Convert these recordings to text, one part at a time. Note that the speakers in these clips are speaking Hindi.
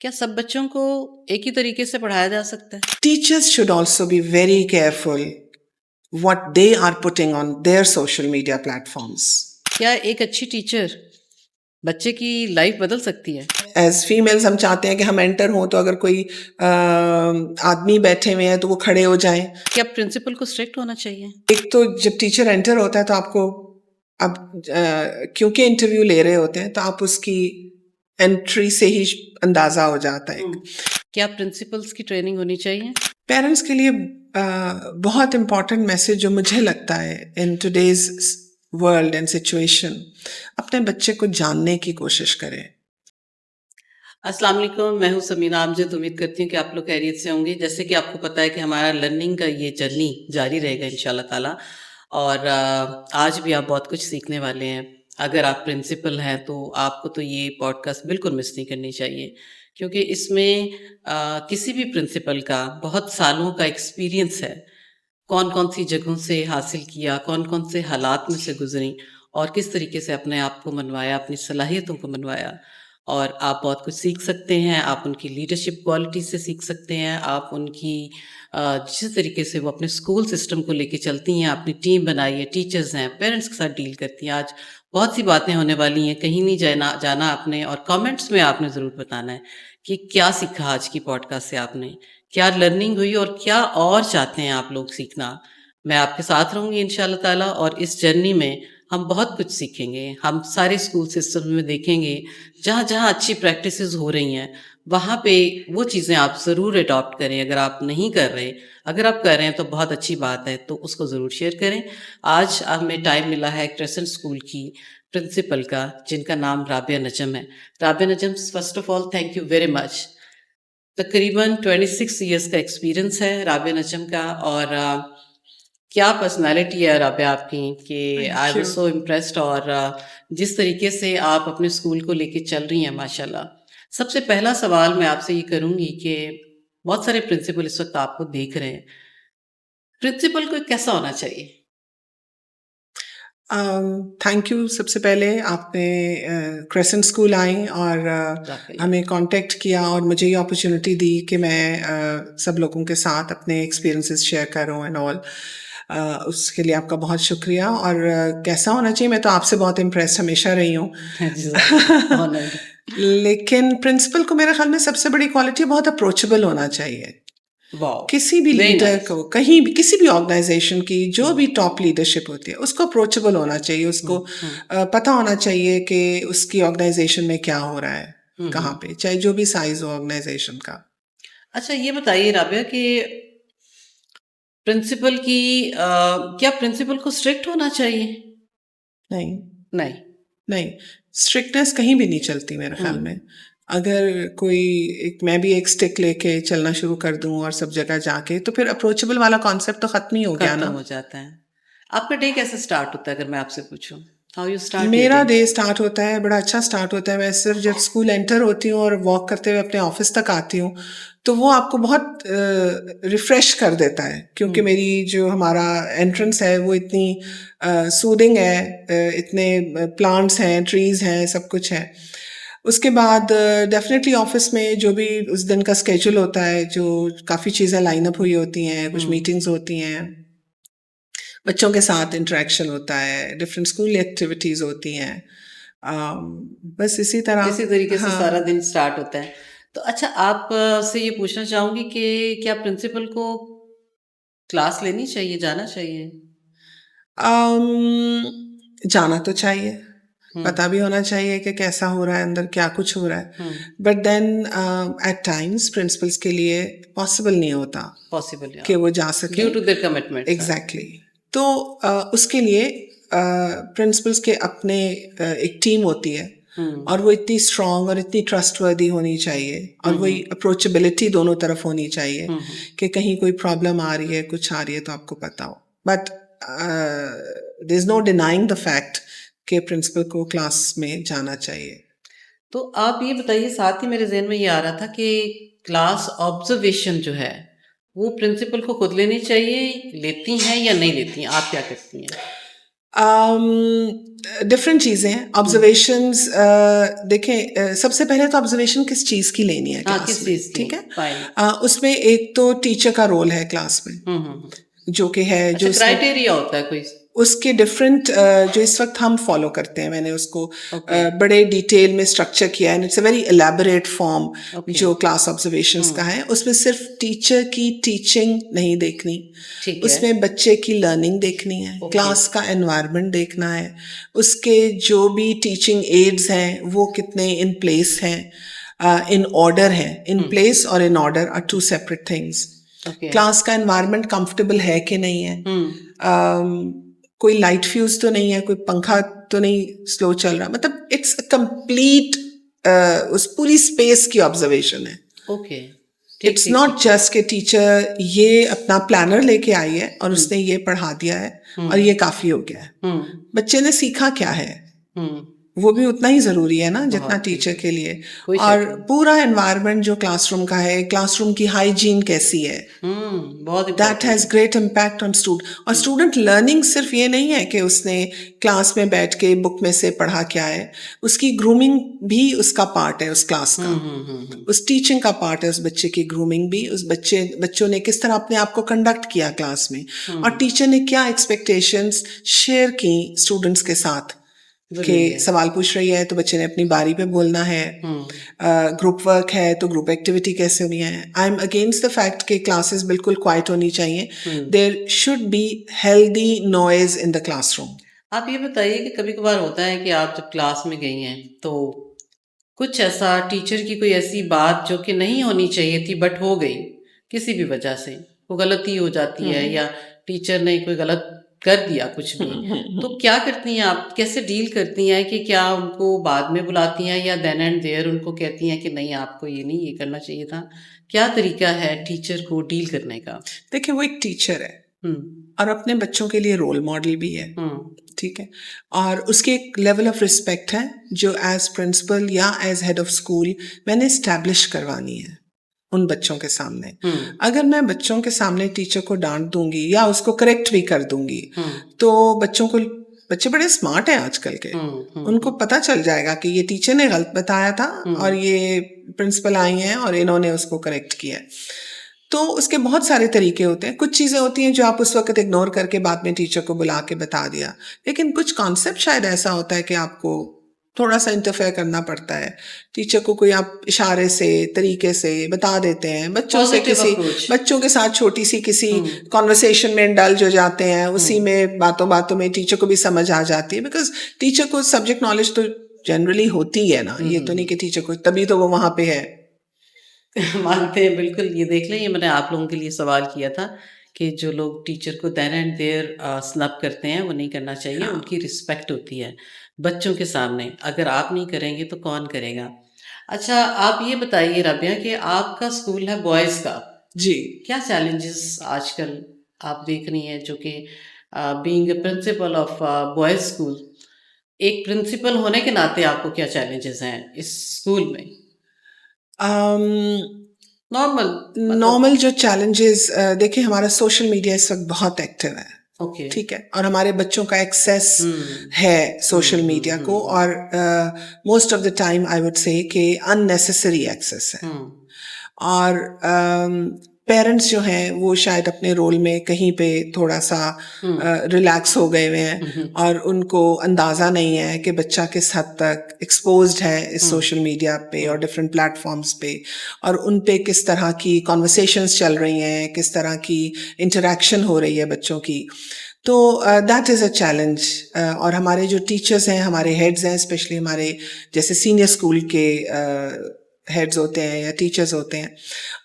क्या सब बच्चों को एक ही तरीके से पढ़ाया जा सकता है? Teachers should also be very careful what they are putting on their social media platforms. क्या एक अच्छी टीचर बच्चे की लाइफ बदल सकती है? As females हम चाहते हैं कि हम एंटर हों तो अगर कोई आदमी बैठे हुए हैं तो वो खड़े हो जाएं। क्या प्रिंसिपल को स्ट्रिक्ट होना चाहिए? एक तो जब टीचर एंटर होता है तो आपको अब क्योंकि इंटरव्यू ले रहे होते हैं तो आप उसकी एंट्री से ही अंदाजा हो जाता है। क्या प्रिंसिपल्स की ट्रेनिंग होनी चाहिए? पेरेंट्स के लिए बहुत इम्पॉर्टेंट मैसेज जो मुझे लगता है in today's world and situation, अपने बच्चे को जानने की कोशिश करें। अस्सलाम वालेकुम, मैं हूं समीना आमजद। उम्मीद करती हूँ कि आप लोग खैरियत से होंगे। जैसे कि आपको पता है कि हमारा लर्निंग का ये जर्नी जारी रहेगा इंशाल्लाह ताला, और आज भी आप बहुत कुछ सीखने वाले हैं। अगर आप प्रिंसिपल हैं तो आपको तो ये पॉडकास्ट बिल्कुल मिस नहीं करनी चाहिए, क्योंकि इसमें किसी भी प्रिंसिपल का बहुत सालों का एक्सपीरियंस है। कौन कौन सी जगहों से हासिल किया, कौन कौन से हालात में से गुजरी और किस तरीके से अपने आप को मनवाया, अपनी सलाहियतों को मनवाया। और आप बहुत कुछ सीख सकते हैं। आप उनकी लीडरशिप क्वालिटी से सीख सकते हैं। आप उनकी जिस तरीके से वो अपने स्कूल सिस्टम को लेके चलती हैं, अपनी टीम बनाई है, टीचर्स हैं, पेरेंट्स के साथ डील करती हैं। आज बहुत सी बातें होने वाली हैं, कहीं नहीं जाना आपने, और कमेंट्स में आपने ज़रूर बताना है कि क्या सीखा आज की पॉडकास्ट से आपने, क्या लर्निंग हुई और क्या और चाहते हैं आप लोग सीखना। मैं आपके साथ रहूँगी इंशाल्लाह ताला, और इस जर्नी में हम बहुत कुछ सीखेंगे। हम सारे स्कूल सिस्टम में देखेंगे जहाँ जहाँ अच्छी प्रैक्टिसेस हो रही हैं, वहाँ पे वो चीज़ें आप ज़रूर अडॉप्ट करें। अगर आप नहीं कर रहे, अगर आप कर रहे हैं तो बहुत अच्छी बात है, तो उसको ज़रूर शेयर करें। आज हमें टाइम मिला है क्रेसेंट स्कूल की प्रिंसिपल का, जिनका नाम राबिया नजम है। Rabia Najam, first of all thank you very much. तकरीबन 26 ईयर्स का एक्सपीरियंस है राबिया नजम का, और क्या पर्सनालिटी है राबिया आपकी कि आई वाज सो इम्प्रेस्ड। और जिस तरीके से आप अपने स्कूल को लेके चल रही हैं माशाल्लाह। सबसे पहला सवाल मैं आपसे ये करूँगी कि बहुत सारे प्रिंसिपल इस वक्त आपको देख रहे हैं, प्रिंसिपल को कैसा होना चाहिए? Thank you. सबसे पहले आपने क्रेसेंट स्कूल आई और हमें कांटेक्ट किया और मुझे ये अपॉर्चुनिटी दी कि मैं सब लोगों के साथ अपने एक्सपीरियंसेस शेयर करूं एंड ऑल। उसके लिए आपका बहुत शुक्रिया। और कैसा होना चाहिए, मैं तो आपसे बहुत इम्प्रेस हमेशा रही हूँ। लेकिन प्रिंसिपल को मेरे ख्याल में सबसे बड़ी क्वालिटी बहुत अप्रोचेबल होना चाहिए। किसी भी लीडर को, कहीं भी, किसी भी ऑर्गेनाइजेशन की जो भी टॉप लीडरशिप होती है, उसको अप्रोचेबल होना चाहिए। उसको पता होना चाहिए कि उसकी ऑर्गेनाइजेशन में क्या हो रहा है, कहाँ पे, चाहे जो भी साइज हो ऑर्गेनाइजेशन का। अच्छा, ये बताइए राबिया कि प्रिंसिपल की क्या प्रिंसिपल को स्ट्रिक्ट होना चाहिए? नहीं नहीं नहीं, स्ट्रिक्टनेस कहीं भी नहीं चलती मेरे ख्याल में। अगर मैं भी एक स्टिक लेके चलना शुरू कर दूं और सब जगह जाके, तो फिर अप्रोचेबल वाला कॉन्सेप्ट तो खत्म ही हो गया ना। हो जाता है। आपका डे कैसे स्टार्ट होता है, अगर मैं आपसे पूछूं? How you start? मेरा डे स्टार्ट होता है, बड़ा अच्छा स्टार्ट होता है। मैं सिर्फ जब स्कूल एंटर होती हूँ और वॉक करते हुए अपने ऑफिस तक आती हूँ, तो वो आपको बहुत रिफ्रेश कर देता है, क्योंकि मेरी जो हमारा एंट्रेंस है वो इतनी सूदिंग है, इतने प्लांट्स हैं, ट्रीज हैं, सब कुछ है। उसके बाद डेफिनेटली ऑफिस में जो भी उस दिन का स्केड्यूल होता है, जो काफ़ी चीज़ें लाइन अप हुई होती हैं, कुछ मीटिंग्स होती हैं, बच्चों के साथ इंटरेक्शन होता है, डिफरेंट स्कूल एक्टिविटीज़ होती हैं। बस इसी तरीके से सारा दिन स्टार्ट होता है। तो अच्छा, आप से ये पूछना चाहूंगी कि क्या प्रिंसिपल को क्लास लेनी चाहिए, जाना चाहिए? जाना तो चाहिए, पता भी होना चाहिए कि कैसा हो रहा है अंदर, क्या कुछ हो रहा है। But then at times principals के लिए पॉसिबल नहीं होता कि वो जा सके due to their commitment. Exactly. तो उसके लिए प्रिंसिपल्स के अपने एक टीम होती है, और वो इतनी स्ट्रांग और इतनी ट्रस्टवर्दी होनी चाहिए, और वही अप्रोचेबिलिटी दोनों तरफ होनी चाहिए कि कहीं कोई प्रॉब्लम आ रही है, कुछ आ रही है, तो आपको पता हो। But there is no denying the fact कि प्रिंसिपल को क्लास में जाना चाहिए। तो आप ये बताइए, साथ ही मेरे जहन में ये आ रहा था कि क्लास ऑब्जर्वेशन जो है वो प्रिंसिपल को खुद लेनी चाहिए, लेती हैं या नहीं लेती हैं? आप क्या करती हैं? डिफरेंट चीज़ें हैं ऑब्जर्वेशंस। देखें, सबसे पहले तो ऑब्जर्वेशन किस चीज़ की लेनी है हाँ, क्लास किस में, चीज़ की? ठीक है। फाइन। उसमें एक तो टीचर का रोल है क्लास में, हुँ। जो कि है अच्छा, जो उसने क्राइटेरिया होता है कोई? उसके डिफरेंट जो इस वक्त हम फॉलो करते हैं, मैंने उसको ओके, बड़े डिटेल में स्ट्रक्चर किया है, it's a very elaborate form okay. जो क्लास ऑब्जर्वेशंस का है। उसमें सिर्फ टीचर की टीचिंग नहीं देखनी, ठीक है। उसमें बच्चे की लर्निंग देखनी है, ओके। क्लास का एनवायरनमेंट देखना है, उसके जो भी टीचिंग एड्स हैं वो कितने इन प्लेस हैं, इन ऑर्डर हैं। इन प्लेस और in order are two separate things. Okay. Class का एनवायरनमेंट कंफर्टेबल है कि नहीं है, हुँ। कोई लाइट फ्यूज तो नहीं है, कोई पंखा तो नहीं स्लो चल रहा, मतलब इट्स कंप्लीट उस पूरी स्पेस की ऑब्जर्वेशन है। ओके। ठीक, इट्स ठीक, नॉट ठीक है। जस्ट कि टीचर ये अपना प्लानर लेके आई है और हुँ, उसने ये पढ़ा दिया है और हुँ, ये काफी हो गया है। हुँ, बच्चे ने सीखा क्या है, हुँ। वो भी उतना ही ज़रूरी है ना जितना बहुत, टीचर बिल्कुल। के लिए। कोई और शक नहीं। पूरा एनवायरनमेंट जो क्लासरूम का है, क्लासरूम की हाइजीन कैसी है, बहुत दैट इम्पोर्टेंट हैज़ है। Great impact on student. और स्टूडेंट लर्निंग सिर्फ ये नहीं है कि उसने क्लास में बैठ के बुक में से पढ़ा क्या है, उसकी ग्रूमिंग भी उसका पार्ट है, उस क्लास का, हुँ। उस टीचिंग का पार्ट है, उस बच्चे की ग्रूमिंग भी, उस बच्चों ने किस तरह अपने आप को कंडक्ट किया क्लास में, और टीचर ने क्या एक्सपेक्टेशंस शेयर की स्टूडेंट्स के साथ, कि ज़रूरी है। सवाल पूछ रही है तो बच्चे ने अपनी बारी पे बोलना है, हुँ, ग्रुप वर्क है तो ग्रुप एक्टिविटी कैसे होनी है। I am against the fact कि क्लासेस बिल्कुल क्वाइट होनी चाहिए, hmm. There should be healthy noise in the classroom. आप ये बताइए कि कभी-कभार होता है कि आप जब क्लास में गई हैं, तो कुछ ऐसा टीचर की कोई ऐसी बात जो कि नहीं होनी चाहिए थी बट हो गई, किसी भी वजह से, वो गलती हो जाती है या टीचर ने कोई गलत कर दिया कुछ भी, तो क्या करती हैं आप? कैसे डील करती हैं कि क्या उनको बाद में बुलाती हैं या देन एंड देयर उनको कहती हैं कि नहीं आपको ये नहीं, ये करना चाहिए था? क्या तरीका है टीचर को डील करने का? देखिए, वो एक टीचर है हुँ, और अपने बच्चों के लिए रोल मॉडल भी है, हुँ, ठीक है। और उसकी एक लेवल ऑफ रिस्पेक्ट है जो एज प्रिंसिपल या एज हेड ऑफ स्कूल मैंने इस्टेब्लिश करवानी है उन बच्चों के सामने। हुँ, अगर मैं बच्चों के सामने टीचर को डांट दूंगी या उसको करेक्ट भी कर दूंगी, हुँ, तो बच्चे बड़े स्मार्ट हैं आजकल के, उनको पता चल जाएगा कि ये टीचर ने गलत बताया था और ये प्रिंसिपल आई हैं और इन्होंने उसको करेक्ट किया है। तो उसके बहुत सारे तरीके होते हैं। कुछ चीज़ें होती हैं जो आप उस वक्त इग्नोर करके बाद में टीचर को बुला के बता दिया, लेकिन कुछ कॉन्सेप्ट शायद ऐसा होता है कि आपको थोड़ा सा इंटरफेयर करना पड़ता है। टीचर को कोई आप इशारे से, तरीके से बता देते हैं, पॉज़िटिव अप्रोच। बच्चों के साथ छोटी सी किसी हुँ, कॉन्वर्सेशन में इंडल्ज हो जाते हैं, उसी हुँ। में बातों बातों में टीचर को भी समझ आ जाती है, बिकॉज टीचर को सब्जेक्ट नॉलेज तो जनरली होती है ना, ये तो नहीं कि टीचर को, तभी तो वो वहाँ पे है। मानते हैं बिल्कुल। ये देख लें, ये मैंने आप लोगों के लिए सवाल किया था कि जो लोग टीचर को देन एंड देयर स्नब करते हैं वो नहीं करना चाहिए, हाँ उनकी रिस्पेक्ट होती है बच्चों के सामने। अगर आप नहीं करेंगे तो कौन करेगा? अच्छा, आप ये बताइए राबिया कि आपका स्कूल है बॉयज़ का, जी। क्या चैलेंजेस आजकल आप देख रही हैं जो कि being a principle of boys school, एक प्रिंसिपल होने के नाते आपको क्या चैलेंजेस हैं इस स्कूल में? नॉर्मल मतलब। नॉर्मल जो चैलेंजेस, देखिए हमारा सोशल मीडिया इस वक्त बहुत एक्टिव है, ओके। ठीक है, और हमारे बच्चों का एक्सेस हुँ। है हुँ, सोशल हुँ, मीडिया को, हुँ, और most of the time I would say कि अननेसेसरी एक्सेस है। हुँ, और पेरेंट्स जो हैं वो शायद अपने रोल में कहीं पे थोड़ा सा हुँ, रिलैक्स हो गए हुए हैं, हुँ, हुँ, और उनको अंदाज़ा नहीं है कि बच्चा किस हद तक एक्सपोज्ड है इस हुँ, सोशल मीडिया पे हुँ, और डिफरेंट प्लेटफॉर्म्स पे, और उन पे किस तरह की कॉन्वर्सेशंस चल रही हैं, किस तरह की इंटरेक्शन हो रही है बच्चों की। तो दैट इज़ अ चैलेंज। और हमारे जो टीचर्स हैं, हमारे हेड्स हैं, स्पेशली हमारे जैसे सीनियर स्कूल के हेड्स होते हैं या टीचर्स होते हैं,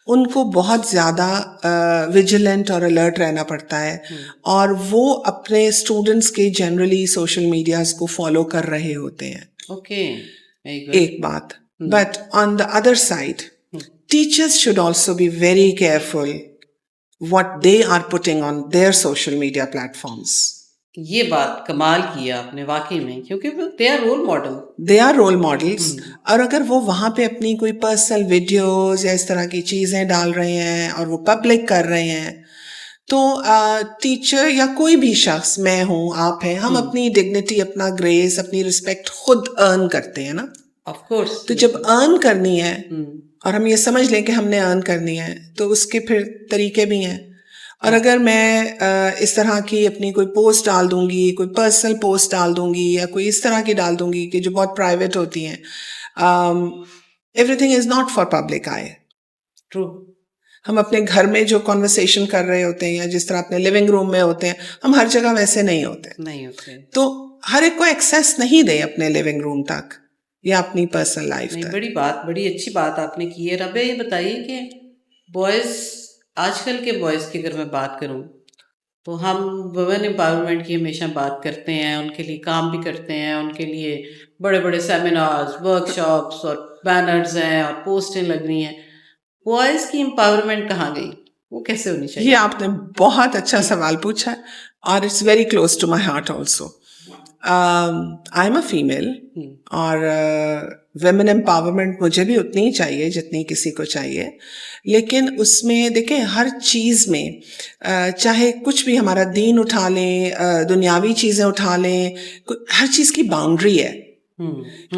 उनको बहुत ज़्यादा विजिलेंट और अलर्ट रहना पड़ता है, हुँ। और वो अपने स्टूडेंट्स के जनरली सोशल मीडियाज़ को फॉलो कर रहे होते हैं, ओके, वेरी गुड। एक बात। Hmm, but on the other side, hmm. teachers should also be very careful what they are putting on their social media platforms. ये बात कमाल की है आपने वाक़ई में, क्योंकि वो they are role model. They are role models, hmm, और अगर वो वहाँ पे अपनी कोई पर्सनल वीडियोस या इस तरह की चीज़ें डाल रहे हैं और वो पब्लिक कर रहे हैं, तो टीचर या कोई भी शख्स, मैं हूँ, आप हैं, हम अपनी डिग्निटी, अपना ग्रेस, अपनी रिस्पेक्ट खुद अर्न करते हैं ना। Of course. तो जब अर्न करनी है और हम ये समझ लें कि हमने अर्न करनी है, तो उसके फिर तरीके भी हैं। और अगर मैं इस तरह की अपनी कोई पोस्ट डाल दूंगी, कोई पर्सनल पोस्ट डाल दूंगी या कोई इस तरह की डाल दूंगी कि जो बहुत प्राइवेट होती हैं, everything is not for public I. True. हम अपने घर में जो कॉन्वर्सेशन कर रहे होते हैं या जिस तरह अपने लिविंग रूम में होते हैं, हम हर जगह वैसे नहीं होते। तो हर एक को एक्सेस नहीं दे अपने लिविंग रूम तक या अपनी पर्सनल लाइफ तक। बड़ी अच्छी बात आपने की है। रबे, ये बताइए कि बॉयज़, आजकल के बॉयज़ की अगर मैं बात करूं, तो हम वुमेन एम्पावरमेंट की हमेशा बात करते हैं, उनके लिए काम भी करते हैं, उनके लिए बड़े बड़े सेमिनार्स, वर्कशॉप्स और बैनर्स हैं और पोस्टें लग रही हैं। बॉयज़ की एम्पावरमेंट कहाँ गई? वो कैसे होनी चाहिए? ये आपने बहुत अच्छा सवाल पूछा है और it's very close to my heart also. I am a female और वेमेन एम्पावरमेंट मुझे भी उतनी ही चाहिए जितनी किसी को चाहिए, लेकिन उसमें देखें हर चीज़ में चाहे कुछ भी, हमारा दीन उठा लें, दुनियावी चीज़ें उठा लें, हर चीज़ की बाउंड्री है।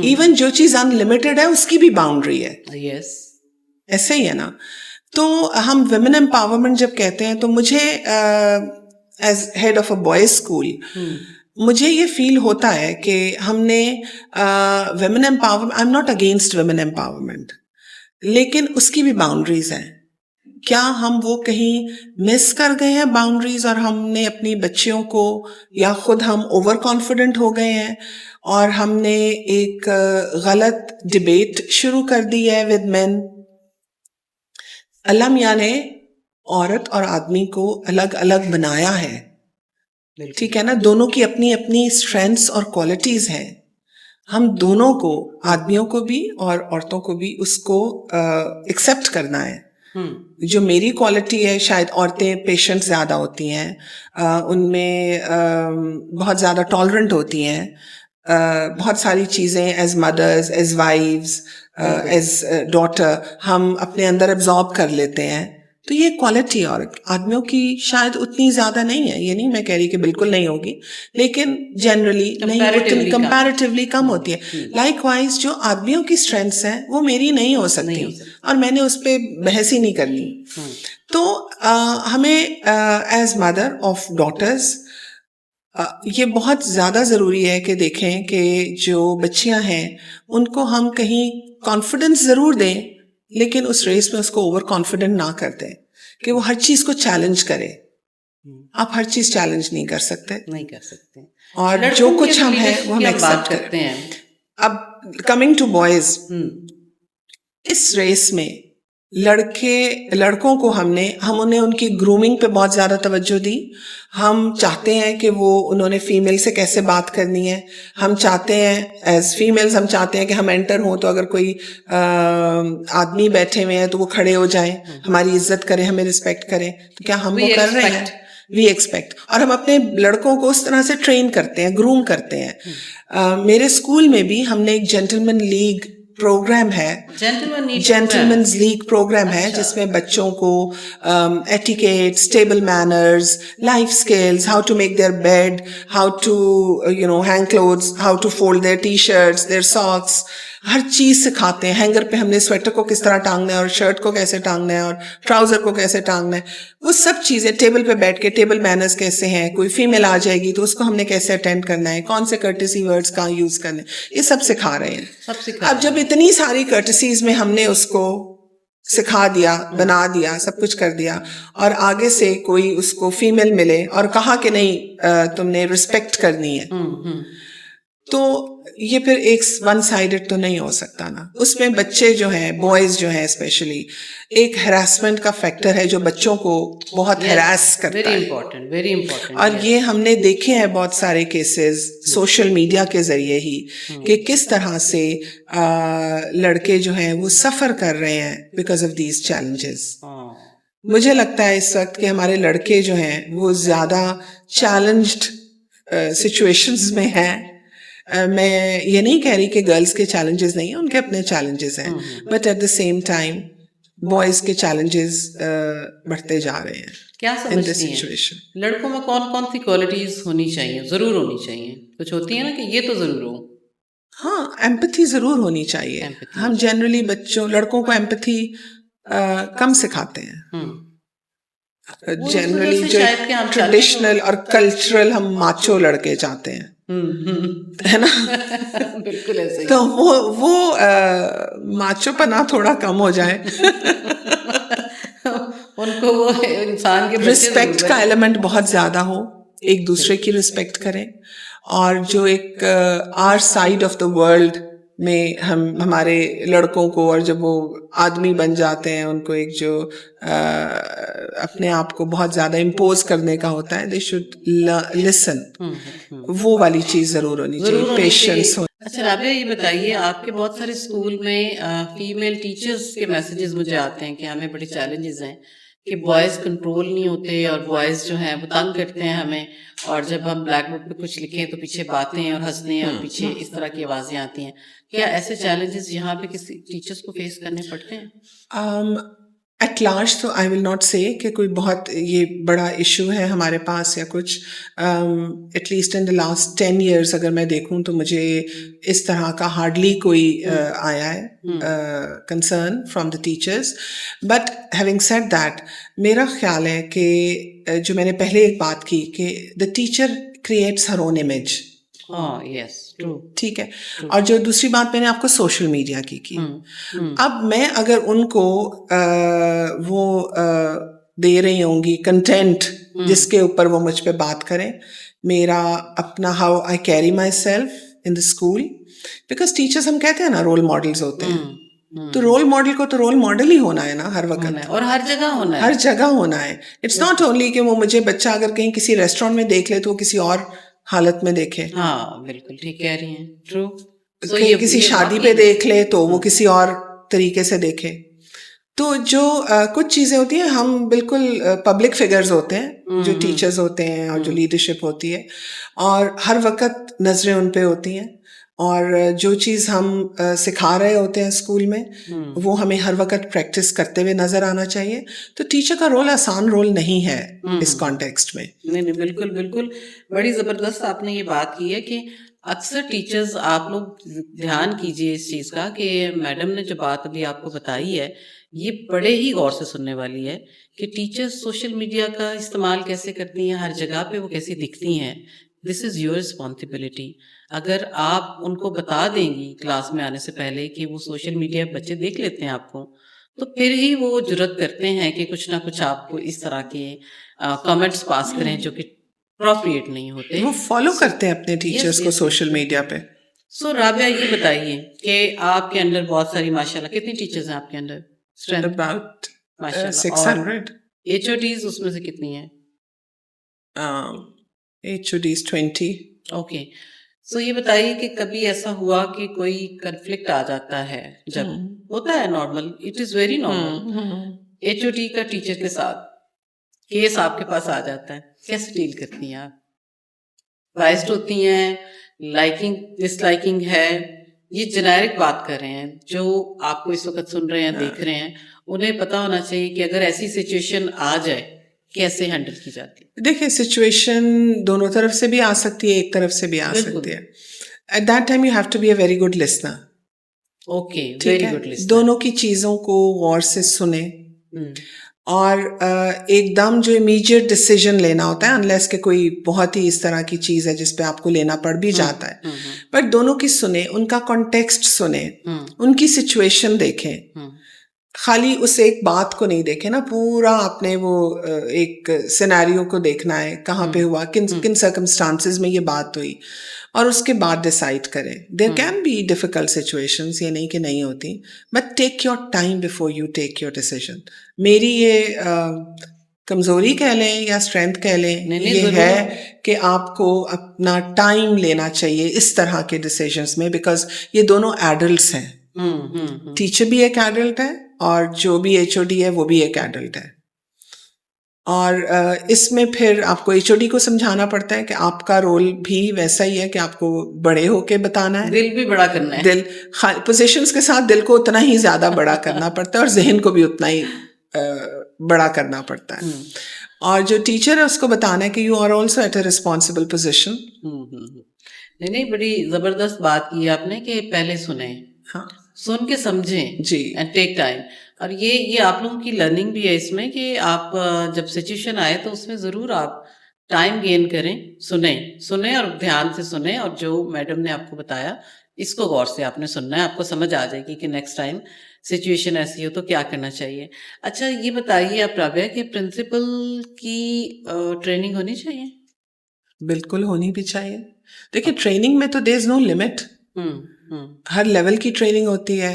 इवन जो चीज़ अनलिमिटेड है उसकी भी बाउंड्री है। यस, ऐसे ही है ना। तो हम वेमेन एम्पावरमेंट जब कहते हैं, तो मुझे as head of a boys school मुझे ये फील होता है कि हमने women empowerment, I am not against women empowerment, लेकिन उसकी भी बाउंड्रीज हैं। क्या हम वो कहीं मिस कर गए हैं बाउंड्रीज, और हमने अपनी बच्चियों को, या खुद हम ओवर कॉन्फिडेंट हो गए हैं और हमने एक गलत डिबेट शुरू कर दी है विद मेन। अल्लाह मियाँ ने औरत और आदमी को अलग अलग बनाया है, ठीक है ना। दोनों की अपनी अपनी स्ट्रेंथ्स और क्वालिटीज हैं। हम दोनों को, आदमियों को भी और औरतों को भी, उसको एक्सेप्ट करना है। जो मेरी क्वालिटी है, शायद औरतें पेशेंट ज़्यादा होती हैं, उनमें बहुत ज़्यादा टॉलरेंट होती हैं, बहुत सारी चीज़ें as mothers, as wives, as daughter हम अपने अंदर एब्जॉर्ब कर लेते हैं। तो ये क्वालिटी और आदमियों की शायद उतनी ज़्यादा नहीं है। ये नहीं मैं कह रही कि बिल्कुल नहीं होगी, लेकिन जनरली नहीं, उतनी कंपैरेटिवली कम होती है। लाइकवाइज जो आदमियों की स्ट्रेंथ्स हैं वो मेरी नहीं हो सकती, और मैंने उस पर बहस ही नहीं करनी। तो हमें एज मदर ऑफ डॉटर्स ये बहुत ज़्यादा ज़रूरी है कि देखें कि जो बच्चियां हैं उनको हम कहीं कॉन्फिडेंस ज़रूर दें, लेकिन उस रेस में उसको ओवर कॉन्फिडेंट ना कर दें कि वो हर चीज़ को चैलेंज करे। आप हर चीज़ चैलेंज नहीं कर सकते, और जो कुछ हम हैं वो हम एक्सेप्ट करते हैं। अब कमिंग टू बॉयज, इस रेस में लड़कों को हम उन्हें उनकी ग्रूमिंग पे बहुत ज़्यादा तवज्जो दी। हम चाहते हैं कि उन्होंने फीमेल से कैसे बात करनी है। हम चाहते हैं एज फीमेल्स, हम चाहते हैं कि हम एंटर हों तो अगर कोई आदमी बैठे हुए हैं तो वो खड़े हो जाएं, हमारी इज्जत करें, हमें रिस्पेक्ट करें। तो क्या हम वो कर रहे हैं? We expect. और हम अपने लड़कों को उस तरह से ट्रेन करते हैं, ग्रूम करते हैं। मेरे स्कूल में भी हमने एक जेंटलमैन लीग प्रोग्राम है, जेंटलमैन्स लीग प्रोग्राम है, जिसमें बच्चों को etiquettes, table manners, life skills, how to make their bed, how to hang clothes, how to fold their T shirts, their socks, हर चीज़ सिखाते हैं। हैंगर पे हमने स्वेटर को किस तरह टांगना है, और शर्ट को कैसे टांगना है, और ट्राउज़र को कैसे टांगना है, वो सब चीज़ें। टेबल पे बैठ के टेबल मैनर्स कैसे हैं, कोई फीमेल आ जाएगी तो उसको हमने कैसे अटेंड करना है, कौन से कर्टेसी वर्ड्स कहाँ यूज़ करने, ये सब सिखा रहे हैं। अब जब इतनी सारी कर्टेसीज में हमने उसको सिखा दिया, बना दिया, सब कुछ कर दिया, और आगे से कोई उसको फीमेल मिले और कहा कि नहीं तुमने रिस्पेक्ट करनी है, तो ये फिर एक वन साइडेड तो नहीं हो सकता ना। उसमें बच्चे जो हैं, बॉयज जो हैं स्पेशली, एक हैरासमेंट का फैक्टर है जो बच्चों को बहुत हैरास करता है। Very important. और ये हमने देखे हैं बहुत सारे केसेस सोशल मीडिया के जरिए ही, कि किस तरह से लड़के जो हैं वो सफ़र कर रहे हैं बिकॉज ऑफ दीज चैलेंजेस। मुझे लगता है इस वक्त कि हमारे लड़के जो हैं वो ज़्यादा चैलेंज्ड सिचुएशंस में हैं। मैं ये नहीं कह रही कि गर्ल्स के चैलेंजेस नहीं हैं, उनके अपने चैलेंजेस हैं, but at the same time boys के चैलेंजेस बढ़ते जा रहे हैं क्या इन दिस समझती हैं सिचुएशन। लड़कों में कौन कौन सी क्वालिटीज होनी चाहिए, जरूर होनी चाहिए? कुछ होती है ना कि ये तो जरूर हो। हाँ, एम्पैथी ज़रूर होनी चाहिए। Empathy। हम जनरली लड़कों को एम्पैथी कम सिखाते हैं। वो इस वजह जनरली से जो शायद कि हम चाहते हैं ट्रेडिशनल और कल्चरल हम माचो लड़के चाहते हैं, है ना? बिल्कुल ऐसे ही। तो वो माचोपना थोड़ा कम हो जाए। उनको वो इंसान के बच्चे रिस्पेक्ट जरूर का हैं। एलिमेंट बहुत ज्यादा हो, एक दूसरे की रिस्पेक्ट करें, और जो एक our side of the world में हम हमारे लड़कों को, और जब वो आदमी बन जाते हैं उनको एक जो अपने आप को बहुत ज्यादा इम्पोज करने का होता है, दे शुड लिसन। वो वाली चीज जरूर होनी जरूर चाहिए, होनी पेशेंस चाहिए। अच्छा राबिया, ये बताइए, आपके बहुत सारे स्कूल में फीमेल टीचर्स के मैसेजेस मुझे आते हैं कि हमें बड़े चैलेंजेस हैं कि बॉयज़ कंट्रोल नहीं होते और बॉयज़ जो हैं वो तंग करते हैं हमें, और जब हम ब्लैक बोर्ड पे कुछ लिखें तो पीछे बातें और हंसने और पीछे इस तरह की आवाज़ें आती हैं। क्या ऐसे चैलेंजेस यहाँ पे किसी टीचर्स को फेस करने पड़ते हैं? एट लार्ज तो आई विल नॉट से कि कोई बहुत ये बड़ा इशू है हमारे पास या कुछ। At least in the last 10 years अगर मैं देखूं तो मुझे इस तरह का हार्डली कोई आया है concern from the teachers. But having said that, मेरा ख्याल है कि जो मैंने पहले एक बात की कि the teacher creates her own image. हाँ, यस, ट्रू। ठीक है। और जो दूसरी बात मैंने आपको सोशल मीडिया की, अब मैं अगर उनको वो दे रही होंगी कंटेंट जिसके ऊपर वो मुझ पे बात करें, मेरा अपना how I carry my self in the school, because teachers हम कहते हैं ना रोल मॉडल्स होते हैं, तो रोल मॉडल को तो रोल मॉडल ही होना है ना हर वक्त, और हर जगह होना है। हर जगह होना है। इट्स नॉट ओनली कि वो मुझे बच्चा अगर कहीं किसी रेस्टोरेंट में देख ले तो वो किसी और हालत में देखे। हाँ, बिल्कुल ठीक कह रही हैं, ट्रू। कहीं किसी शादी पे देख ले तो वो किसी और तरीके से देखे। तो जो कुछ चीज़ें होती हैं, हम बिल्कुल पब्लिक फिगर्स होते हैं जो टीचर्स होते हैं और जो लीडरशिप होती है, और हर वक्त नज़रें उन पे होती हैं, और जो चीज़ हम सिखा रहे होते हैं स्कूल में वो हमें हर वक्त प्रैक्टिस करते हुए नज़र आना चाहिए। तो टीचर का रोल आसान रोल नहीं है इस कॉन्टेक्स्ट में। नहीं, बिल्कुल बिल्कुल, बड़ी ज़बरदस्त आपने ये बात की है कि अक्सर टीचर्स, आप लोग ध्यान कीजिए इस चीज़ का कि मैडम ने जो बात अभी आपको बताई है ये बड़े ही गौर से सुनने वाली है कि टीचर्स सोशल मीडिया का इस्तेमाल कैसे करती हैं, हर जगह पे वो कैसी दिखती हैं। This is your responsibility. अगर आप उनको बता देंगी क्लास में आने से पहले कि वो सोशल मीडिया बच्चे देख लेते हैं आपको, तो फिर ही वो जुर्रत करते हैं कि कुछ ना कुछ आपको इस तरह के कमेंट्स पास करें जो कि अप्रोप्रिएट नहीं होते। वो फॉलो करते हैं अपने टीचर्स को yes, सोशल मीडिया पे। सो राबिया, ये बताइए कि आपके अंडर बहुत सारी, माशाल्लाह, कितनी टीचर्स हैं आपके अंडर? स्ट्रेंथ अबाउट माशाल्लाह। 600 HODs उसमें से कितनी हैं? HODs 20। ओके। सो ये बताइए कि कभी ऐसा हुआ कि कोई कन्फ्लिक्ट आ जाता है, जब होता है normal, it is very normal, HOD का टीचर के साथ केस आपके पास आ जाता है, कैसे डील करती हैं आप? बाइस्ड होती हैं, लाइकिंग डिसलाइकिंग है, ये जेनेरिक बात कर रहे हैं, जो आपको इस वक्त सुन रहे हैं, देख रहे हैं, उन्हें पता होना चाहिए कि अगर ऐसी सिचुएशन आ जाए कैसे हैंडल की जाती है। देखिए, सिचुएशन दोनों तरफ से भी आ सकती है, एक तरफ से भी आ सकती है। At that time you have to be a very good listener. Okay, ठीक वेरी है, गुड लिसनर। दोनों की चीजों को गौर से सुने, और एकदम जो इमीडिएट डिसीजन लेना होता है, अनलेस के कोई बहुत ही इस तरह की चीज़ है जिस पे आपको लेना पड़ भी जाता है, बट दोनों की सुने, उनका कॉन्टेक्स्ट सुने, उनकी सिचुएशन देखें, खाली उस एक बात को नहीं देखें ना, पूरा आपने वो एक सिनेरियो को देखना है, कहाँ पे हुआ, किन किन सर्कमस्टांसेस में ये बात हुई, और उसके बाद डिसाइड करें। There can be difficult situations, ये नहीं कि नहीं होती, but take your time before you take your decision. मेरी ये कमज़ोरी कह लें या स्ट्रेंथ कह लें, ये है कि आपको अपना टाइम लेना चाहिए इस तरह के डिसीजंस में, बिकॉज ये दोनों एडल्ट्स हैं। टीचर भी एक एडल्ट है और जो भी HOD है वो भी एक एडल्ट है। और इसमें फिर आपको एचओडी को समझाना पड़ता है कि आपका रोल भी वैसा ही है कि आपको बड़े होके बताना है, दिल भी बड़ा करना है। दिल पोजीशंस के साथ दिल को उतना ही ज्यादा बड़ा करना पड़ता है और जहन को भी उतना ही बड़ा करना पड़ता है। और जो टीचर है उसको बताना है कि you are also at a responsible position. नहीं नहीं, बड़ी जबरदस्त बात की आपने कि पहले सुने, हाँ सुन के समझें जी। And take time. और ये आप लोगों की लर्निंग भी है इसमें कि आप जब सिचुएशन आए तो उसमें ज़रूर आप टाइम गेन करें, सुने सुने और ध्यान से सुने, और जो मैडम ने आपको बताया इसको गौर से आपने सुनना है, आपको समझ आ जाएगी कि नेक्स्ट टाइम सिचुएशन ऐसी हो तो क्या करना चाहिए। अच्छा ये बताइए आप राबिया कि प्रिंसिपल की ट्रेनिंग होनी चाहिए? बिल्कुल होनी भी चाहिए। देखिए ट्रेनिंग में तो देयर इज नो लिमिट, हर लेवल की ट्रेनिंग होती है।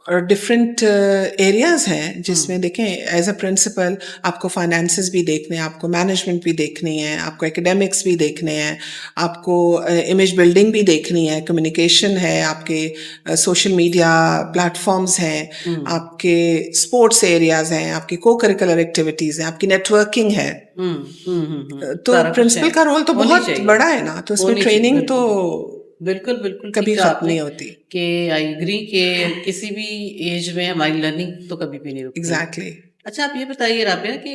और डिफरेंट एरियाज हैं जिसमें देखें एज अ प्रिंसिपल आपको फाइनेंसेस भी देखने हैं, आपको मैनेजमेंट भी देखनी है, आपको एकेडमिक्स भी देखने हैं, आपको इमेज बिल्डिंग भी देखनी है, कम्युनिकेशन है, आपके सोशल मीडिया प्लेटफॉर्म्स हैं, आपके स्पोर्ट्स एरियाज हैं, आपकी को करिकुलर एक्टिविटीज़ हैं, आपकी नेटवर्किंग है। तो प्रिंसिपल का रोल तो बहुत बड़ा है ना, तो उसमें ट्रेनिंग तो बिल्कुल बिल्कुल कभी खत्म नहीं होती। कि आई एग्री कि किसी भी एज में हमारी लर्निंग तो कभी भी नहीं रुकती। एग्जैक्टली। अच्छा आप ये बताइए राबिया कि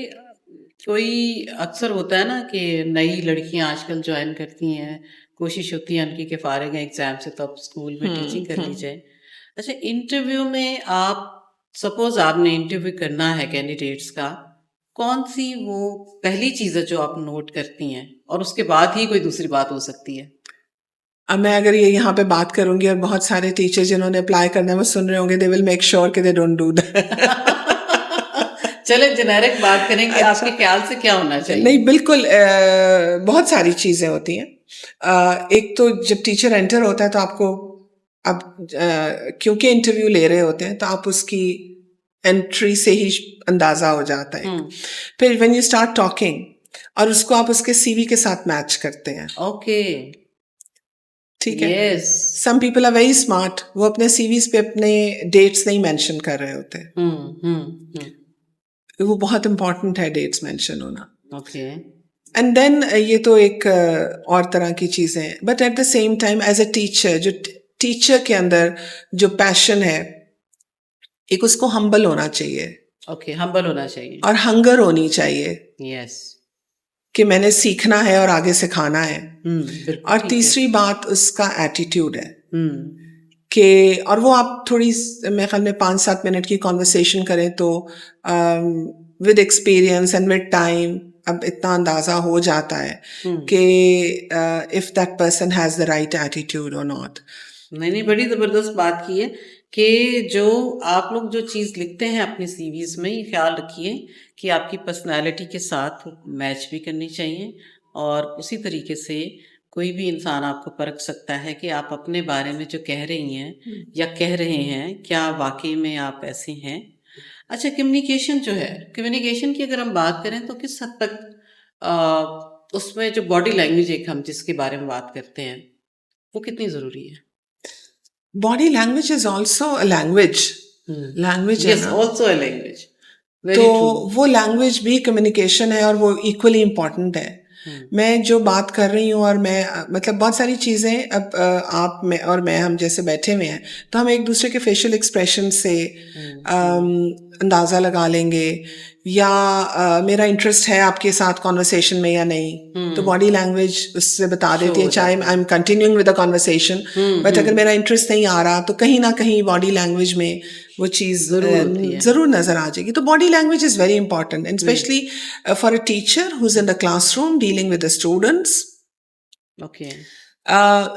कोई अक्सर होता है ना कि नई लड़कियां आजकल ज्वाइन करती हैं, कोशिश होती है उनकी कि फारिग हैं एग्जाम से तो अब स्कूल में टीचिंग कर ली जाए। अच्छा इंटरव्यू में आप सपोज आपने इंटरव्यू करना है कैंडिडेट्स का, कौन सी वो पहली चीज़ है जो आप नोट करती हैं, और उसके बाद ही कोई दूसरी बात हो सकती है? अब मैं अगर ये यहाँ पे बात करूंगी और बहुत सारे टीचर जिन्होंने अप्लाई करना है वो सुन रहे होंगे, दे विल मेक श्योर कि दे डोंट डू दैट। चले जेनेरिक बात करें कि आपके ख्याल से क्या होना चाहिए? नहीं बिल्कुल, बहुत सारी चीजें होती हैं। एक तो जब टीचर एंटर होता है तो आपको अब क्योंकि इंटरव्यू ले रहे होते हैं तो आप उसकी एंट्री से ही अंदाजा हो जाता है। फिर व्हेन यू स्टार्ट टॉकिंग और उसको आप उसके सीवी के साथ मैच करते हैं। ओके ठीक है। Some people are very smart, वो अपने सीवीज पे अपने डेट्स नहीं मेंशन कर रहे होते। वो बहुत इंपॉर्टेंट है डेट्स मेंशन होना। ओके एंड देन ये तो एक और तरह की चीजें हैं, but at the same time as a teacher, जो टीचर के अंदर जो पैशन है, एक उसको हम्बल होना चाहिए। ओके हम्बल होना चाहिए और हंगर होनी चाहिए। यस कि कि मैंने सीखना है और आगे सिखाना है। और तीसरी बात उसका एटीट्यूड है कि, और वो आप थोड़ी मेरे ख्याल में 5-7 मिनट की कॉन्वर्सेशन करें तो with experience and with time अब इतना अंदाजा हो जाता है कि if that person has the right attitude और नॉट। नहीं बड़ी ज़बरदस्त बात की है कि जो आप लोग जो चीज़ लिखते हैं अपनी सीवीज में, ये ख्याल रखिए कि आपकी पर्सनालिटी के साथ मैच भी करनी चाहिए, और उसी तरीके से कोई भी इंसान आपको परख सकता है कि आप अपने बारे में जो कह रही हैं या कह रहे हैं क्या वाकई में आप ऐसे हैं। अच्छा कम्युनिकेशन जो है, कम्युनिकेशन की अगर हम बात करें तो किस हद तक उसमें जो बॉडी लैंग्वेज एक हम जिसके बारे में बात करते हैं वो कितनी ज़रूरी है? Body language is also a language. Language है ना, ऑल्सो अ लैंग्वेज। तो वो लैंग्वेज भी कम्युनिकेशन है और वो इक्वली इम्पॉर्टेंट है। मैं जो बात कर रही हूँ और मैं मतलब बहुत सारी चीज़ें अब आप में और मैं हम जैसे बैठे हुए हैं तो हम एक दूसरे के फेशियल एक्सप्रेशन से अंदाज़ा लगा लेंगे, या मेरा इंटरेस्ट है आपके साथ कॉन्वर्सेशन में या नहीं, तो बॉडी लैंग्वेज उससे बता देती है, चाहे I am continuing with the conversation but अगर मेरा इंटरेस्ट नहीं आ रहा तो कहीं ना कहीं बॉडी लैंग्वेज में वो चीज़ ज़रूर नज़र आ जाएगी। तो body language is very important and specially for a teacher who is in the classroom dealing with the students. Okay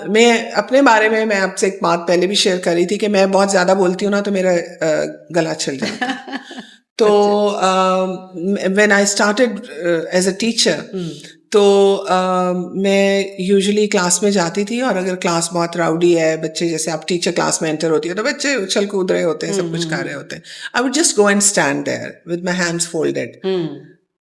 मैं अपने बारे में मैं आपसे एक बात पहले भी शेयर कर रही थी कि मैं बहुत ज़्यादा बोलती हूँ ना तो मेरा गला छिल जाता है। तो when I started as a teacher तो मैं यूजुअली क्लास में जाती थी और अगर क्लास बहुत राउडी है, बच्चे जैसे आप टीचर क्लास में एंटर होती है तो बच्चे उछल कूद रहे होते हैं, सब कुछ कर रहे होते हैं, I would just go and stand there with my hands folded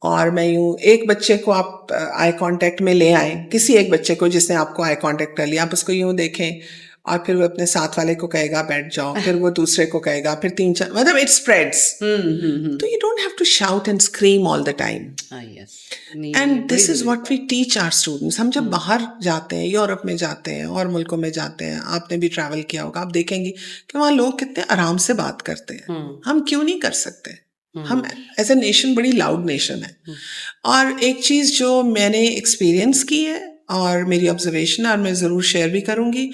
और मैं यूं एक बच्चे को आप आई कांटेक्ट में ले आए, किसी एक बच्चे को जिसने आपको आई कांटेक्ट कर लिया, आप उसको यूं देखें और फिर वो अपने साथ वाले को कहेगा बैठ जाओ, फिर वो दूसरे को कहेगा, फिर 3-4, मतलब इट स्प्रेड्स. तो you don't have to shout and scream all the time. Yes, नहीं, एंड बड़ी दिस इज जरूरी what we teach our students. हम जब बाहर जाते हैं, यूरोप में जाते हैं और मुल्कों में जाते हैं, आपने भी ट्रैवल किया होगा, आप देखेंगे कि वहाँ लोग कितने आराम से बात करते हैं. हम क्यों नहीं कर सकते? हम एज ए नेशन बड़ी लाउड नेशन है. और एक चीज जो मैंने एक्सपीरियंस की है और मेरी ऑब्जर्वेशन, और मैं ज़रूर शेयर भी करूंगी,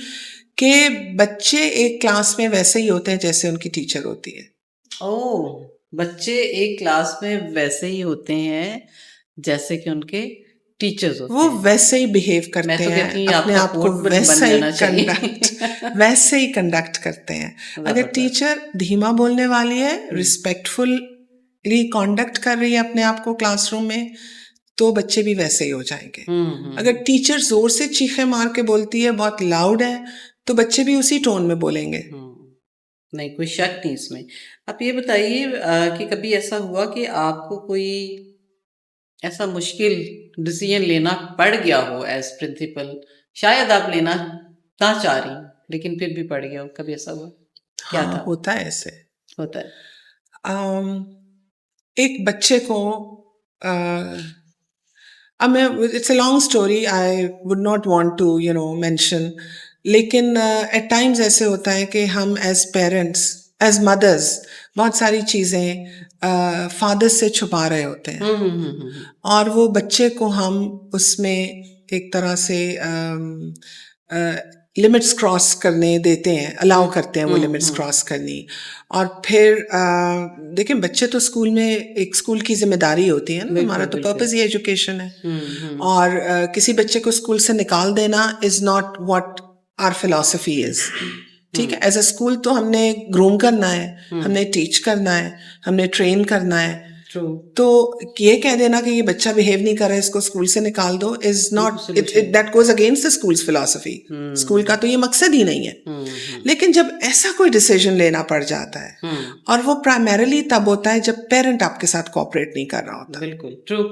कि बच्चे एक क्लास में वैसे ही होते हैं जैसे उनकी टीचर होती है. ओह, बच्चे एक क्लास में वैसे ही होते हैं जैसे कि उनके टीचर्स होते वो हैं. वैसे ही बिहेव मैं करते तो हैं, कहती हूँ अपने आपका आप को कोट बन वैसा ही जाना चाहिए. वैसे ही कंडक्ट करते हैं. अगर जबरदस्त. टीचर धीमा बोलने वाली है, रिस्पेक्टफुली कंडक्ट कर रही है अपने आप को क्लासरूम में, तो बच्चे भी वैसे ही हो जाएंगे. अगर टीचर जोर से चीखे मार के बोलती है, बहुत लाउड है, तो बच्चे भी उसी टोन में बोलेंगे. नहीं, कोई शक नहीं इसमें. आप ये बताइए कि कभी ऐसा हुआ कि आपको कोई ऐसा मुश्किल डिसीजन लेना पड़ गया हो एज प्रिंसिपल, शायद आप लेना ना चाह रही लेकिन फिर भी पड़ गया हो, कभी ऐसा हुआ? क्या हाँ, था? होता है ऐसे. होता है. एक बच्चे को अब मैं, it's a long story, I would not want to mention, लेकिन एट टाइम्स ऐसे होता है कि हम एज पेरेंट्स, एज मदर्स, बहुत सारी चीज़ें फादर्स से छुपा रहे होते हैं. और वो बच्चे को हम उसमें एक तरह से लिमिट्स क्रॉस करने देते हैं, अलाउ करते हैं वो लिमिट्स क्रॉस करनी. और फिर देखिए, बच्चे तो स्कूल में, एक स्कूल की जिम्मेदारी होती है ना, हमारा तो पर्पस ही एजुकेशन है. और किसी बच्चे को स्कूल से निकाल देना is not what our philosophy is. ठीक है, एज अ स्कूल तो हमने ग्रूम करना है, हमने टीच करना है, हमने ट्रेन करना है. तो ये कह देना कि ये बच्चा बिहेव नहीं कर रहा है, इसको स्कूल से निकाल दो, is not, that goes against the schools philosophy. School का तो ये मकसद ही नहीं है. लेकिन जब ऐसा कोई डिसीजन लेना पड़ जाता है, और वो प्राइमरीली तब होता है जब पेरेंट आपके साथ कोऑपरेट नहीं कर रहा होता. बिल्कुल ट्रू.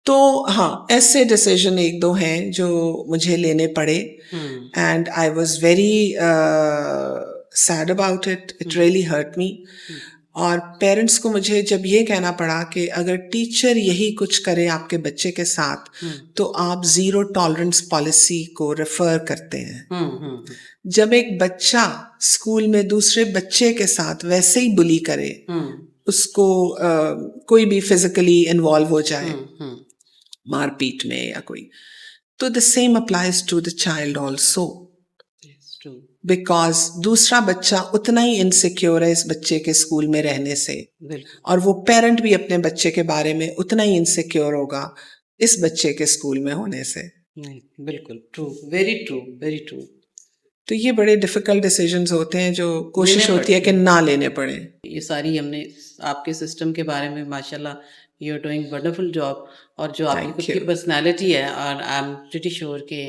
तो हाँ, ऐसे डिसीजन एक दो हैं जो मुझे लेने पड़े, and I was very sad about it. It really hurt me. और पेरेंट्स को मुझे जब ये कहना पड़ा कि अगर टीचर यही कुछ करे आपके बच्चे के साथ, तो आप जीरो टॉलरेंस पॉलिसी को रेफर करते हैं. जब एक बच्चा स्कूल में दूसरे बच्चे के साथ वैसे ही बुली करे, उसको कोई भी फिजिकली इन्वॉल्व हो जाए, मारपीट में या कोई, तो the same applies to the child also. Because दूसरा बच्चा उतना ही इनसिक्योर है इस बच्चे के स्कूल में रहने से, और वो पेरेंट भी अपने बच्चे के बारे में उतना ही इनसिक्योर होगा इस बच्चे के स्कूल में होने से. बिल्कुल true, very true, very true. तो ये बड़े डिफिकल्ट डिसीजंस होते हैं जो कोशिश होती है कि ना लेने पड़े. ये सारी हमने आपके सिस्टम के बारे में, माशाल्लाह you are doing wonderful job. और जो आपकी खुद की पर्सनालिटी है, और आई एम प्रीटी श्योर कि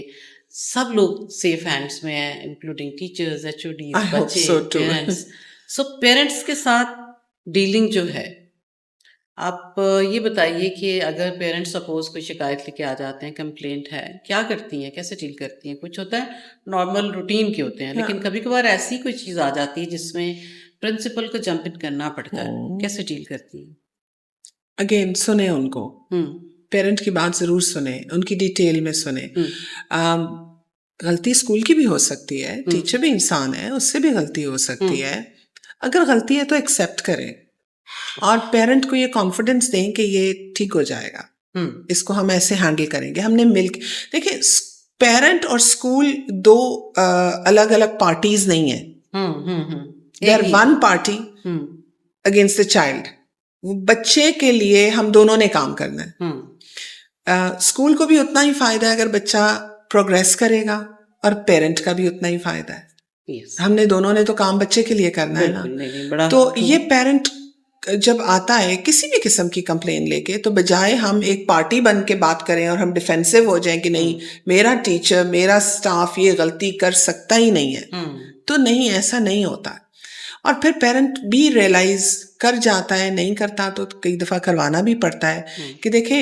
सब लोग सेफ हैंड्स में हैं, इंक्लूडिंग टीचर्स, एचओडीज, बच्चे, पेरेंट्स. सो पेरेंट्स के साथ डीलिंग जो है, आप ये बताइए कि अगर पेरेंट्स सपोज कोई शिकायत लेके आ जाते हैं, कंप्लेंट है, क्या करती हैं, कैसे डील करती हैं? कुछ होता है नॉर्मल रूटीन के होते हैं, लेकिन कभी कभार ऐसी कोई चीज़ आ जाती है जिसमें प्रिंसिपल को जंप इन करना पड़ता है, कैसे डील करती हैं? अगेन, सुने उनको, पेरेंट की बात जरूर सुने, उनकी डिटेल में सुने. गलती स्कूल की भी हो सकती है, टीचर भी इंसान है, उससे भी गलती हो सकती है. अगर गलती है तो एक्सेप्ट करें, और पेरेंट को ये कॉन्फिडेंस दें कि ये ठीक हो जाएगा, इसको हम ऐसे हैंडल करेंगे. हमने मिलकर, देखिए, पेरेंट और स्कूल दो अलग अलग पार्टीज नहीं है. They are one party against the child. बच्चे के लिए हम दोनों ने काम करना है. स्कूल को भी उतना ही फायदा है अगर बच्चा प्रोग्रेस करेगा, और पेरेंट का भी उतना ही फायदा है. हमने दोनों ने तो काम बच्चे के लिए करना है ना. तो ये पेरेंट जब आता है किसी भी किस्म की कंप्लेन लेके, तो बजाय हम एक पार्टी बन के बात करें और हम डिफेंसिव हो जाएं कि नहीं, मेरा टीचर, मेरा स्टाफ ये गलती कर सकता ही नहीं है, तो नहीं, ऐसा नहीं होता. और फिर पेरेंट भी रियलाइज कर जाता है, नहीं करता तो कई दफ़ा करवाना भी पड़ता है कि देखें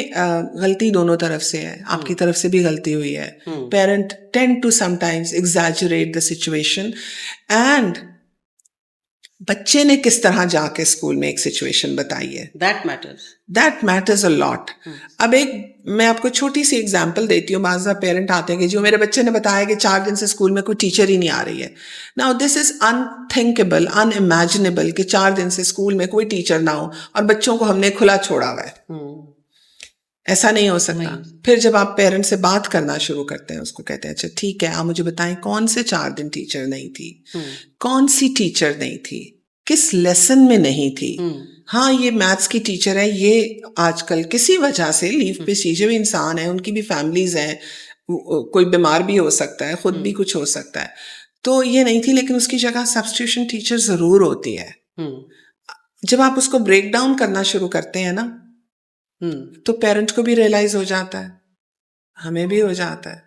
गलती दोनों तरफ से है, आपकी तरफ से भी गलती हुई है. Parent tend to sometimes exaggerate the situation and बच्चे ने किस तरह जाके स्कूल में एक सिचुएशन बताई है, दैट मैटर्स अ लॉट. अब मैं आपको छोटी सी एग्जांपल देती हूँ. बाज़ पेरेंट आते हैं कि जो मेरे बच्चे ने बताया कि 4 दिन से स्कूल में कोई टीचर ही नहीं आ रही है. Now this is unthinkable, unimaginable कि 4 दिन से स्कूल में कोई टीचर ना हो और बच्चों को हमने खुला छोड़ा हुआ है. ऐसा नहीं हो सकता. फिर जब आप पेरेंट से बात करना शुरू करते हैं, उसको कहते हैं अच्छा ठीक है, आप मुझे बताएं कौन से 4 दिन टीचर नहीं थी, कौन सी टीचर नहीं थी, किस लेसन में नहीं थी. हाँ, ये मैथ्स की टीचर है, ये आजकल किसी वजह से लीव पे चीजें भी इंसान है, उनकी भी फैमिलीज हैं, कोई बीमार भी हो सकता है, खुद भी कुछ हो सकता है, तो ये नहीं थी. लेकिन उसकी जगह सब्स्टिट्यूशन टीचर जरूर होती है. जब आप उसको ब्रेक डाउन करना शुरू करते हैं ना, तो पेरेंट को भी रियलाइज हो जाता है, हमें भी हो जाता है.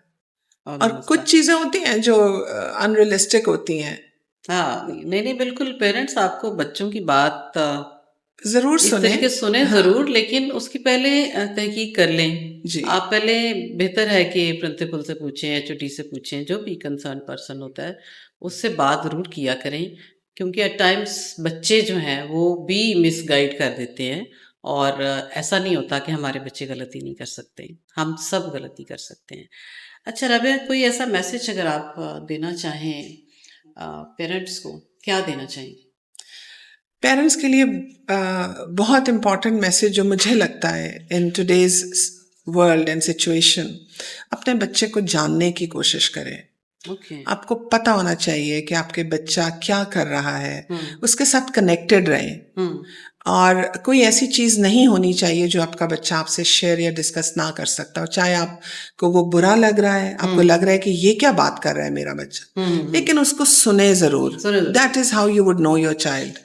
और कुछ चीजें होती हैं जो अनरियलिस्टिक होती हैं. हाँ, नहीं बिल्कुल. पेरेंट्स आपको बच्चों की बात जरूर इस सुने. तरीके सुने जरूर, लेकिन उसकी पहले तहकीक कर लें जी. आप पहले. बेहतर है कि प्रिंसिपल से पूछें, एचओडी से पूछें, जो भी कंसर्न पर्सन होता है उससे बात जरूर किया करें, क्योंकि एट टाइम्स बच्चे जो हैं वो भी मिसगाइड कर देते हैं. और ऐसा नहीं होता कि हमारे बच्चे गलती नहीं कर सकते, हम सब गलती कर सकते हैं. अच्छा रबिया, कोई ऐसा मैसेज अगर आप देना चाहें पेरेंट्स को, क्या देना चाहेंगे? पेरेंट्स के लिए बहुत इम्पॉर्टेंट मैसेज जो मुझे लगता है in today's world and situation, अपने बच्चे को जानने की कोशिश करें. आपको पता होना चाहिए कि आपके बच्चा क्या कर रहा है, उसके साथ कनेक्टेड रहें. और कोई ऐसी चीज़ नहीं होनी चाहिए जो आपका बच्चा आपसे शेयर या डिस्कस ना कर सकता हो. चाहे आपको वो बुरा लग रहा है, आपको लग रहा है कि ये क्या बात कर रहा है मेरा बच्चा, लेकिन उसको सुने ज़रूर. That is how you would know your child.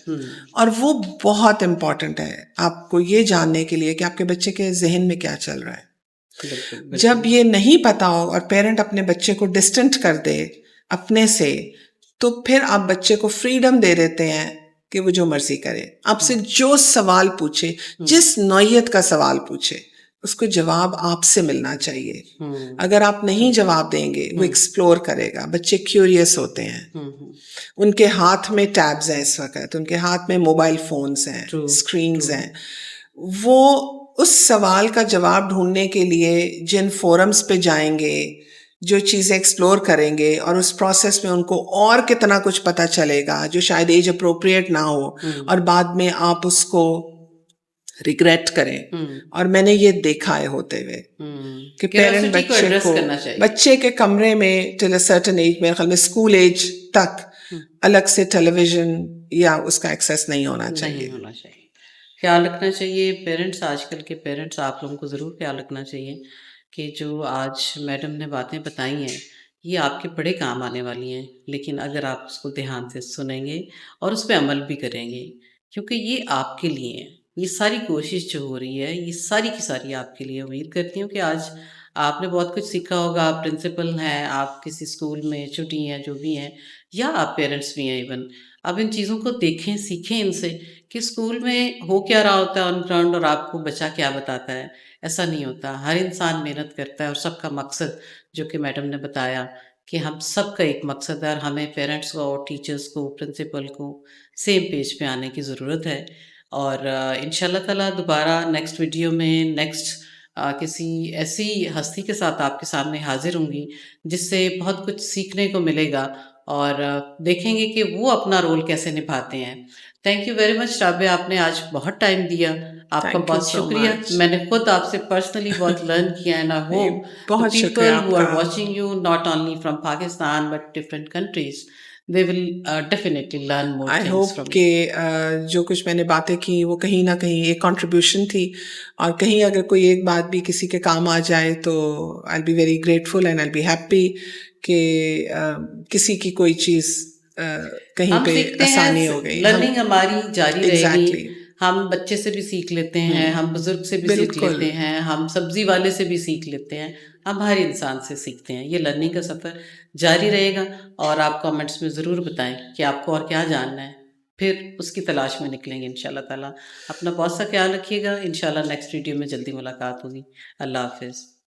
और वो बहुत इम्पॉर्टेंट है आपको ये जानने के लिए कि आपके बच्चे के जहन में क्या चल रहा है. जब ये नहीं पता हो और पेरेंट अपने बच्चे को डिस्टेंट कर दे अपने से, तो फिर आप बच्चे को फ्रीडम दे देते हैं कि वो जो मर्जी करे, आपसे जो सवाल पूछे, जिस नौयत का सवाल पूछे, उसको जवाब आपसे मिलना चाहिए. अगर आप नहीं जवाब देंगे, वो एक्सप्लोर करेगा. बच्चे क्यूरियस होते हैं. उनके हाथ में टैब्स हैं इस वक्त, उनके हाथ में मोबाइल फोन्स हैं, स्क्रीन्स हैं. वो उस सवाल का जवाब ढूंढने के लिए जिन फोरम्स पे जाएंगे, जो चीज़ें एक्सप्लोर करेंगे, और उस प्रोसेस में उनको और कितना कुछ पता चलेगा जो शायद एज अप्रोप्रिएट ना हो, और बाद में आप उसको रिग्रेट करें. और मैंने ये देखा है होते हुए कि पेरेंट बच्चे के कमरे में टिल अ सर्टेन एज, मेरे ख्याल में स्कूल एज तक अलग से टेलीविजन या उसका एक्सेस नहीं होना चाहिए. ख्याल रखना चाहिए पेरेंट्स, आजकल के पेरेंट्स, आप लोगों को ज़रूर ख्याल रखना चाहिए कि जो आज मैडम ने बातें बताई हैं ये आपके बड़े काम आने वाली हैं. लेकिन अगर आप उसको ध्यान से सुनेंगे और उस पर अमल भी करेंगे, क्योंकि ये आपके लिए है, ये सारी कोशिश जो हो रही है ये सारी की सारी आपके लिए. उम्मीद करती हूँ कि आज आपने बहुत कुछ सीखा होगा. आप प्रिंसिपल हैं, आप किसी स्कूल में छुट्टी हैं, जो भी हैं, या आप पेरेंट्स भी हैं इवन. अब इन चीज़ों को देखें, सीखें इनसे कि स्कूल में हो क्या रहा होता है ऑन ग्राउंड और आपको बच्चा क्या बताता है. ऐसा नहीं होता. हर इंसान मेहनत करता है और सबका मकसद, जो कि मैडम ने बताया कि हम सबका एक मकसद है और हमें पेरेंट्स को और टीचर्स को, प्रिंसिपल को सेम पेज पे आने की ज़रूरत है. और इंशाल्लाह ताला दोबारा नेक्स्ट वीडियो में नेक्स्ट किसी ऐसी हस्ती के साथ आपके सामने हाजिर होंगी जिससे बहुत कुछ सीखने को मिलेगा और देखेंगे कि वो अपना रोल कैसे निभाते हैं. Thank you very much Rabia, आपने आज बहुत टाइम दिया, आपका बहुत शुक्रिया. मैंने खुद आपसे पर्सनली बहुत लर्न किया and I hope the people who are watching you not only from Pakistan but different countries, they will definitely learn more I things hope from कि जो कुछ मैंने बातें की वो कहीं ना कहीं एक कंट्रीब्यूशन थी, और कहीं अगर कोई एक बात भी किसी के काम आ जाए तो I'll be very grateful and I'll be happy कि किसी की कोई चीज़ कहीं पे आसानी हो गई. लर्निंग हमारी जारी रहेगी. हम बच्चे से भी सीख लेते हैं, हम बुजुर्ग से भी सीख लेते हैं, हम सब्जी वाले से भी सीख लेते हैं, हम हर इंसान से सीखते हैं. ये लर्निंग का सफ़र जारी रहेगा और आप कमेंट्स में ज़रूर बताएं कि आपको और क्या जानना है. फिर उसकी तलाश में निकलेंगे इंशाल्लाह ताला। अपना बहुत सा ख्याल रखिएगा, इंशाल्लाह नेक्स्ट वीडियो में जल्दी मुलाकात होगी। अल्लाह हाफ़िज़।